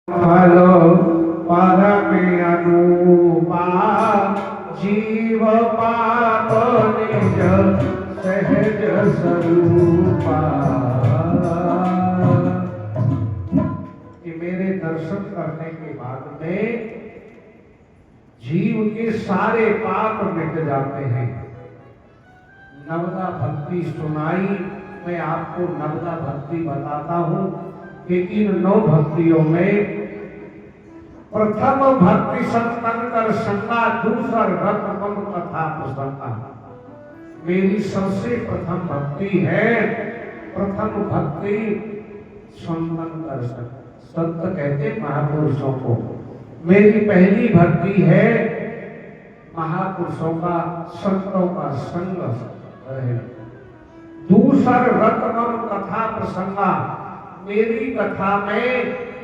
फलो परम अनुपा जीव पाप निज सहज स्वरूपा। कि मेरे दर्शन करने के बाद में जीव के सारे पाप मिट जाते हैं। नवदा भक्ति सुनाई, मैं आपको नवदा भक्ति बताता हूं कि इन 9 भक्तियों में प्रथम भक्ति संतन कर संगा, दूसर रत मम कथा प्रसन्ना। मेरी सबसे प्रथम भक्ति है, प्रथम भक्ति संतन कर संत कहते महापुरुषों को। मेरी पहली भक्ति है महापुरुषों का, संतों का संग रहे। दूसर रत मम कथा प्रसन्ना, मेरी कथा में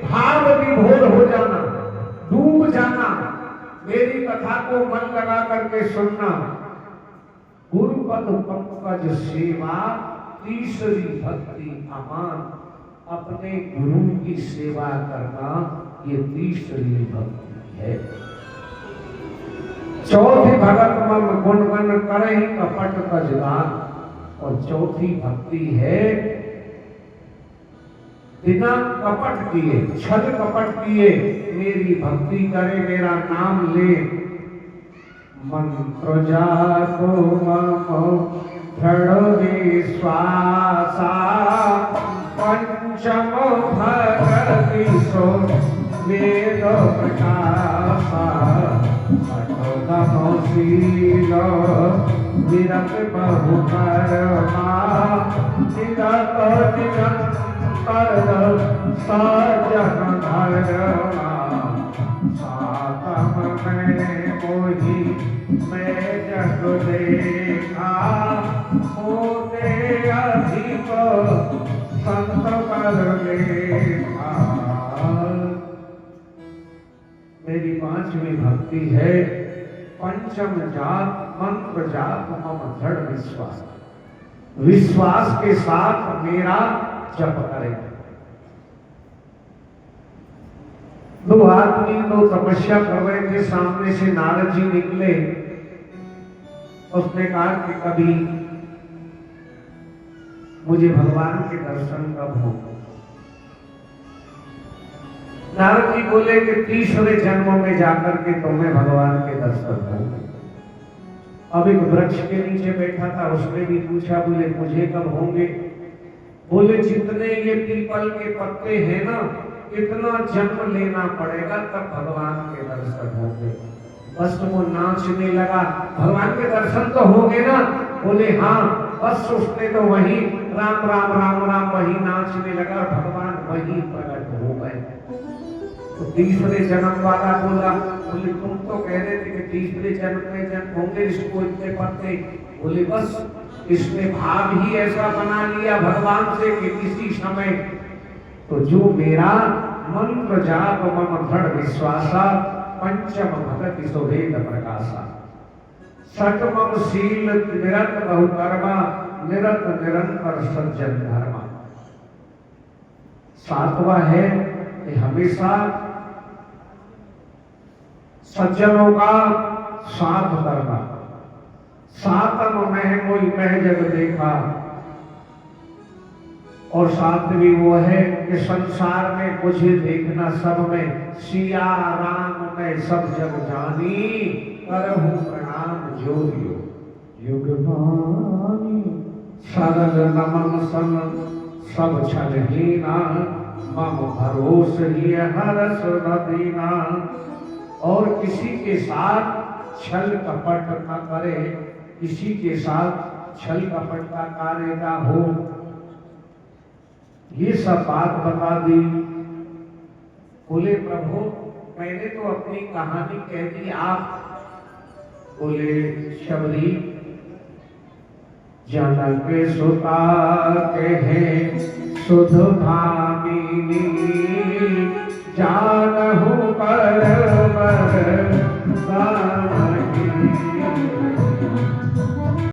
भाव विभोर हो जाना, डूब जाना, मेरी कथा को मन लगा करके सुनना। गुरुपद पंकज सेवा, तीसरी भक्ति अमान, अपने गुरु की सेवा करना, ये तीसरी भक्ति है। चौथी भगत मम गुण गण करहि कपट कज दान, और चौथी भक्ति है बिना कपट किए, छल कपट किए मेरी भक्ति करे, मेरा नाम ले। मंत्र जापो मम दृढ़ विश्वासा, पंचम भगति सो वेद प्रकाशा। अठोदमशील विरत बहु कर्मा, निरत निरंतर सजन धर्मा। सातम में मोहि मैं जग देखा, होते अधिक संत कर लेखा। मेरी 5वीं भक्ति है पंचम जाप, मंत्र जाप मम दृढ़ विश्वास। विश्वास के साथ मेरा जप करें। 2 आदमी तो तपस्या कर रहे थे, सामने से नारद जी निकले। उसने कहा कि कभी मुझे भगवान के दर्शन कब हो। नारद जी बोले कि 30वें जन्म में जाकर के तुम्हें भगवान के दर्शन होंगे। अब एक वृक्ष के नीचे बैठा था, उसने भी पूछा, बोले मुझे कब होंगे। बोले जितने ये पीपल के पत्ते हैं ना, इतना जन्म लेना पड़ेगा तब भगवान के दर्शन होंगे। बस वो नाचने लगा, भगवान के दर्शन तो होंगे ना। बोले हाँ। बस उसने तो वही राम राम राम राम वही नाचने लगा, भगवान वही प्रकट हो गए। तो 30वें जन्म वाला बोला, बोले तुम तो कह रहे थे कि 30वें जन्म में जन्म होंगे, इसको इतने पत्ते। बोले बस इसने भाव ही ऐसा बना लिया भगवान से कि किसी समय तो जो मेरा मंत्र जाप मम दृढ़ विश्वासा, पंचम भगति सो वेद प्रकाशा। सतमम शील निरत बहु कर्मा, निरत निरंतर सज्जन धर्मा। 7वां है कि हमेशा सज्जनों का साथ करना। 7म में कोई मह जग देखा, और 7वीं वो है कि संसार में मुझे देखना सब में, सिया राम में सब जग जानी, करहु प्रणाम जोरियो युग बानी। सरल नमन सन सब छलहीना, मम भरोस ही हरस न दीना। और किसी के साथ छल कपट न करे, किसी के साथ छल कपट का कार्य ना हो। ये सब बात बता दी। बोले प्रभु मैंने तो अपनी कहानी कह दी, आप। बोले शबरी जनक सुता कहे सुध भामिनी, जानहु पर